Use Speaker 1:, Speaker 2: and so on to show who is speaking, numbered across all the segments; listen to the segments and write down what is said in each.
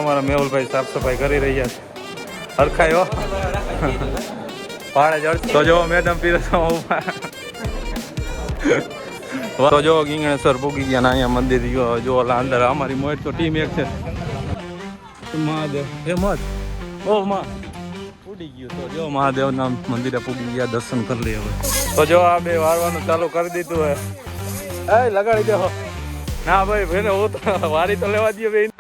Speaker 1: અમારા મેહુલભાઈ સાફ સફાઈ કરી રહ્યા છે. હરખાયો પાડે જડ તો જો મેડમ પીરસવા ઉભા. તો જો ગીંગણેશ્વર પૂગી ગયા ને અહીંયા મંદિર જો ઓલા અંદર અમારી મોટ તો ટીમ એક છે. મહાદેવ એ મત ઓ માં ઉડી ગયું. તો જો મહાદેવના મંદિરે પૂગી ગયા, દર્શન કરી લઈએ હવે. તો જો આ બે વારવાનું ચાલુ કરી દીધું હે. એ લગાડી દેહો ના ભાઈ ભાઈને હું તો વારી તો લેવા દઈએ ભાઈ.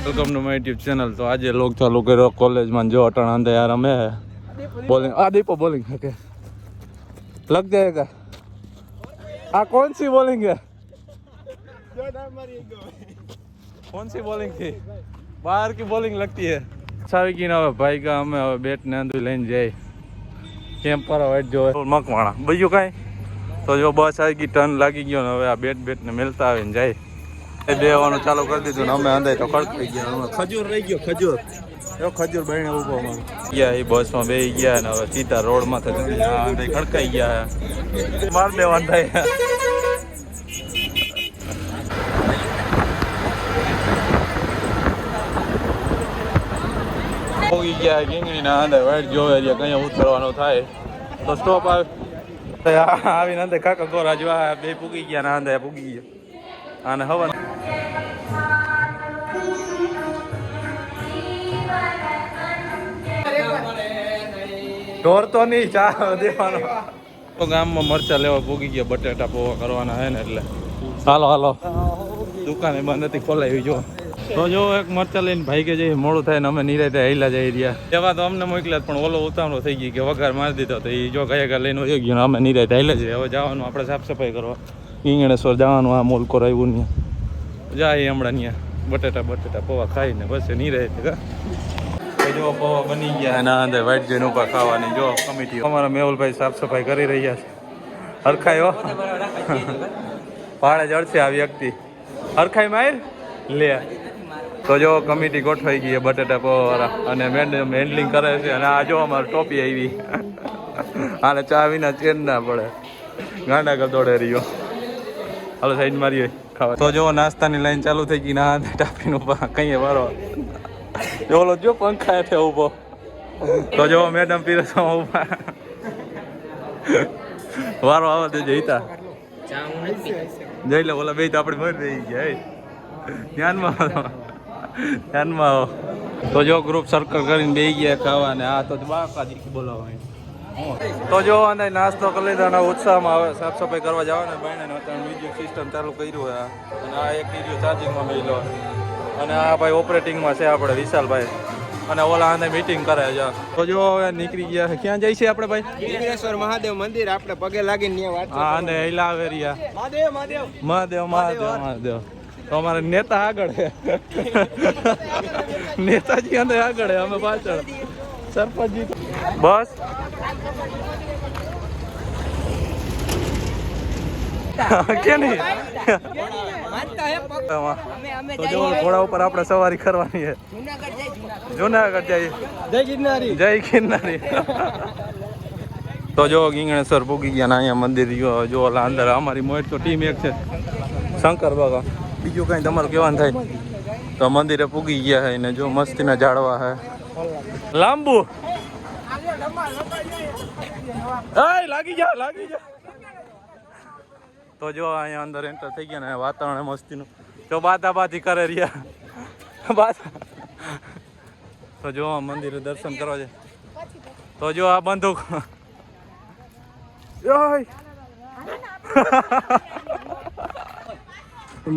Speaker 1: Welcome to my YouTube channel. તો આજે લોગ ચાલુ કર્યો કોલેજમાં. જો અટણ આંધે યાર અમે બોલિંગ આ દીપો બોલિंग है क्या लग जाएगा. आ कौन सी बॉलिंग है, कौन सी बॉलिंग थी, बाहर की बॉलिंग लगती है. સાવી કી ના ભાઈ કા અમે હવે બેટ ને અંદુ લઈને જાય કેમ્પ પર વાઈટ જો મકવાણા બીજું કાંઈ. તો જો બસ આવી ગઈ, ટર્ન લાગી ગયો ને હવે આ બેટ ને મેલતા આવીને જાય. એ દેવાનું ચાલુ કરી દીધું ને અમે અંદાજ તો ખડકાઈ ગયા. ખજૂર રહી ગયો, ખજૂર જો ખજૂર બહેણે ઉભો ગયા. એ બસમાં બેસી ગયા ને હવે સીધા રોડ માંથી ખડકાઈ ગયા. માર દેવાનું થાય. પોગી ગયા ગીંગણી ના અંદર વાઈટ જોવે છે કઈ ઉતરવાનું થાય તો સ્ટોપ આવીને અંદર કાકા ગોરા જોવા બે પૂગી ગયા ના અંદર પૂગી ગયા. અને હવા ઢોર તો નહીં ચા દેવાનો. તો ગામમાં મરચા લેવા પૂગી ગયા, બટેટા પોવા કરવાના હે ને એટલે હાલો હાલો દુકાને બંધ નથી ખોલાવી. જો તો જો એક મરચા લઈને ભાઈ કે જઈએ મોડું થાય ને અમે નિરાતે હેલા જઈ રહ્યા. એવા તો અમને મોકલ્યા પણ ઓલો ઉતાવળો થઈ ગઈ કે વઘાર મારી દીધો તો એ જો ગયા લઈને વહી ગયો ને અમે નિરાતે હેલા જઈએ. હવે જવાનું આપણે સાફ સફાઈ કરવા ગીંગણેશ્વર જવાનું. આ મોલકો આવ્યું ને જાય હમણાં ત્યાં બટેટા પૌવા ખાઈને બસ નિરાતે. જો પૌવા બની ગયા એના અંદર વાઈટ જઈને ઉપર ખાવાની. જો કમિટી અમારા મેહુલભાઈ સાફ સફાઈ કરી રહ્યા છે. હરખાયો પાડે જડશે આ વ્યક્તિ. હરખાઈ માર લે. તો જો કમિટી ગોઠવાઈ ગઈ બટેટા પૌવાવાળા અને મેડમ હેન્ડલિંગ કરે છે. અને આ જો અમારે ટોપી આવી આને ચા વિના ચેન ના પડે, ગાંડા કર દોડે રહ્યો. હાલો સાઈડ મારી ખાવા. તો જો નાસ્તાની લાઈન ચાલુ થઈ ગઈ. ના ટાપીનો કઈ વારો ઓલો જો પંખા હેઠે ઉભો. તો જો મેડમ પીરસવા ઉભા. વારો આવો તો જઈતા જઈ લે. ઓલા બે તો આપણે મરી રહી ગયા. ધ્યાનમાં આવો. તો જો ગ્રુપ સર્કલ કરીને બે ગયા ખાવા ને આ તો બાકા દીકી બોલાવા. તો જો અંદર નાસ્તો કરી લીધો અને ઉત્સાહમાં હવે સાફ સફાઈ કરવા જવાના. બાયણે મ્યુઝિક સિસ્ટમ ચાલુ કર્યું હોય અને આ એક વીડિયો ચાર્જિંગમાં મેળ્યો અને આ ભાઈ ઓપરેટિંગમાં છે આપણે વિશાલભાઈ અને ઓલા આને મીટિંગ કરે છે. તો જો હવે નીકળી ગયા. ક્યાં જાય છે આપણે ભાઈ? ગીંગણેશ્વર મહાદેવ મંદિર. આપણે પગે લાગીને વાત. હા અને હિલાવે રહ્યા. મહાદેવ મહાદેવ. તો અમારા નેતા આગળ છે, નેતાજી અંદર આગળ છે, અમે પાછળ. સરપંચજી બસ કે નહીં. તો જો ઘોડા ઉપર આપણે સવારી કરવાની છે. જુનાગઢ જઈએ. જય ગિરનારી, જય ગિરનારી. તો જો ગીંગણેશ્વર પૂગી ગયા ને અહીંયા મંદિર જો ઓલા અંદર અમારી મોટ તો ટીમ એક છે શંકર બાબા. બીજું કઈ તમારું કહેવાનું થાય તો મંદિરે પૂગી ગયા છે ને જો મસ્તીના ઝાડવા હે લાંબુ. લાગી જા. તો જો અહીંયા અંદર એન્ટર થઈ ગયા ને વાતાવરણ મસ્તીનું. જો બાથી કરે રહ્યા. તો જો મંદિરે દર્શન કરવા છે. તો જો આ બંદૂક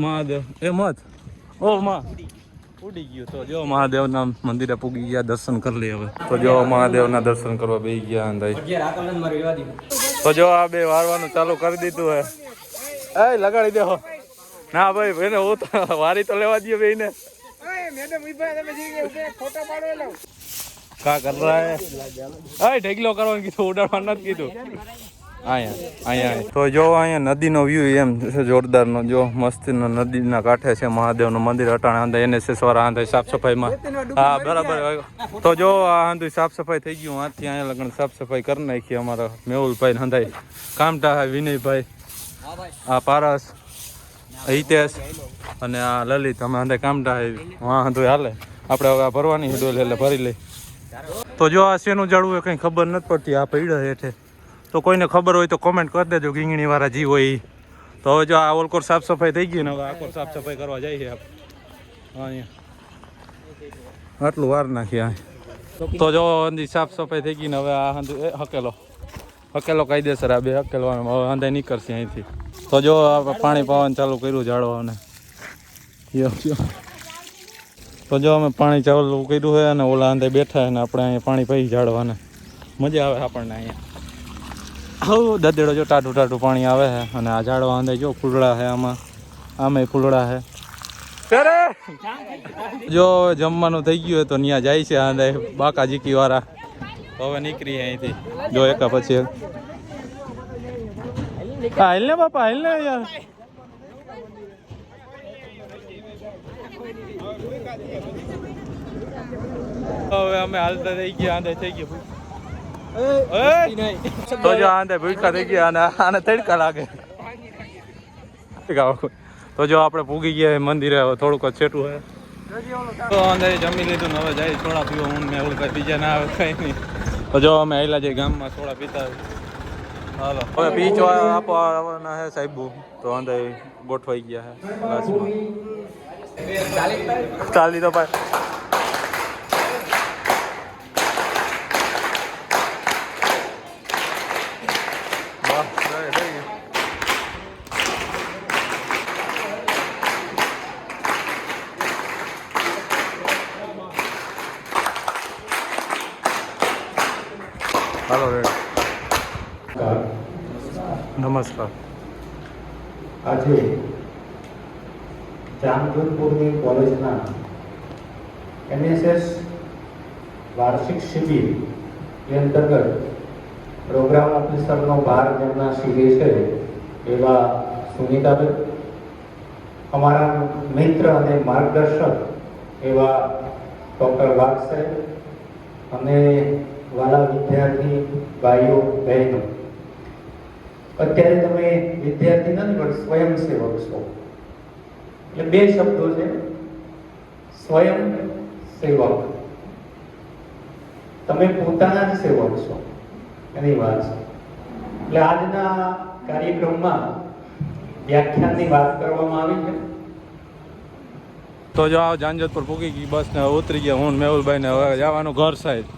Speaker 1: મહાદેવ એ મત ઓ માં ઉડી ગયું. તો જો મહાદેવના મંદિરે પૂગી ગયા, દર્શન કરી લઈએ હવે. તો જો મહાદેવના દર્શન કરવા બેસી ગયા અંદર. તો જો આ બે વારવાનું ચાલુ કરી દીધું હે. એ લગાડી દેહો ના ભાઈ ભાઈને હું તો વારી તો લેવા દઈએ ભાઈને. કા કર રહા હે? ઢેગલો કરવાનું કીધું, ઉડાડવાનું નથી કીધું. અહીંયા તો જો અહીંયા નદીનો વ્યૂ એમ છે જોરદારનો. જો મસ્તીનો નદીના કાંઠે છે મહાદેવનું મંદિર. અટાણે આંધા NSS વાળા આંધા સાફ સફાઈમાં. હા બરાબર. તો જો આ આંધું સાફ સફાઈ થઈ ગયું. આથી અહીંયા લગન સાફ સફાઈ કરી નાખી અમારા મેહુલભાઈ હંધાઈ કામટા. વિનયભાઈ, આ પારસ હિતેશ અને આ લલિત અમે અંદર કામટા વાં તો હાલે આપણે હવે ભરવાની છે ડોલ એટલે ભરી લઈ. તો જો આ શેનું જાળવું કંઈ ખબર નથી પડતી આ પડ્યા હેઠે. તો કોઈને ખબર હોય તો કોમેન્ટ કરી દેજો ગીંગણી વાળા જી હોય ઈ. તો હવે જો આ ઓલકોર સાફ સફાઈ થઈ ગઈ ને હવે આકોર સાફ સફાઈ કરવા જાય છે અહીંયા આટલું વાર નાખી. તો જો અંદી સાફ સફાઈ થઈ ગઈ ને હવે આ હકેલો કાયદેસર આ બે હકેલવાનું હવે અંદાય નીકળશે અહીંથી. તો જો પાણી પાવાનું ચાલુ કર્યું ઝાડવાને. તો જો અમે પાણી ચાલુ કર્યું છે અને ઓલા અંદર બેઠા ને આપણે અહીંયા પાણી પી ઝાડવાને મજા આવે આપણને અહીંયા. હવ દદેડો જો ટાટું ટાટું પાણી આવે છે અને આ ઝાડવા અંદર જો ફૂલડા છે આમે ફૂલડા છે. જો જમવાનું થઈ ગયું હોય તો ત્યાં જાય છે અંદર બાકા જીકી વાળા. હવે નીકળી અહીંથી જો એકા પછી હાલ ને બાપા હાલ ને યાર. હવે અમે હાલતા થઈ ગયા આંધે થઈ ગયું. તો જો આંધે ભૂખા થઈ ગયા અને આને તડકા લાગે. તો જો આપણે પૂગી ગયા મંદિરે થોડુંક જ છેટું હે. તો અંદર જમી લીધું ને હવે જાય સોડા પીવો. હું મેં ઓલું કઈ બીજા ના આવે કઈ નહીં. તો જો અમે આવેલા જઈએ ગામમાં સોડા પીતા. હાલો હવે બીચ આપવાના હે સાહેબ. તો અંદર ગોઠવાઈ ગયા હે ક્લાસમાં. ચાલી તો ભાઈ હાલો રેડ. નમસ્કાર.
Speaker 2: આજે જામજોધપુરની કોલેજના NSS વાર્ષિક શિબિર એ અંતર્ગત પ્રોગ્રામ ઓફિસરનો ભાર જેમના શિબિર છે એવા સુનિતાબેન, અમારા મિત્ર અને માર્ગદર્શક એવા ડૉક્ટર વાઘ સાહેબ અને વાલા વિદ્યાર્થી ભાઈઓ બહેનો. અત્યારે તમે વિદ્યાર્થી નથી પણ સ્વયંસેવક છો. એટલે બે શબ્દો છે, સ્વયં સેવક. તમે પોતાના જ સેવક છો એની વાત છે. એટલે આજના કાર્યક્રમમાં વ્યાખ્યાનની વાત કરવામાં આવી છે.
Speaker 1: તો જો જામજોધપુર પૂગી ગઈ બસ ને ઉતરી ગયા હું મેહુલભાઈ ને હવે જવાનું ઘર સાઈડ.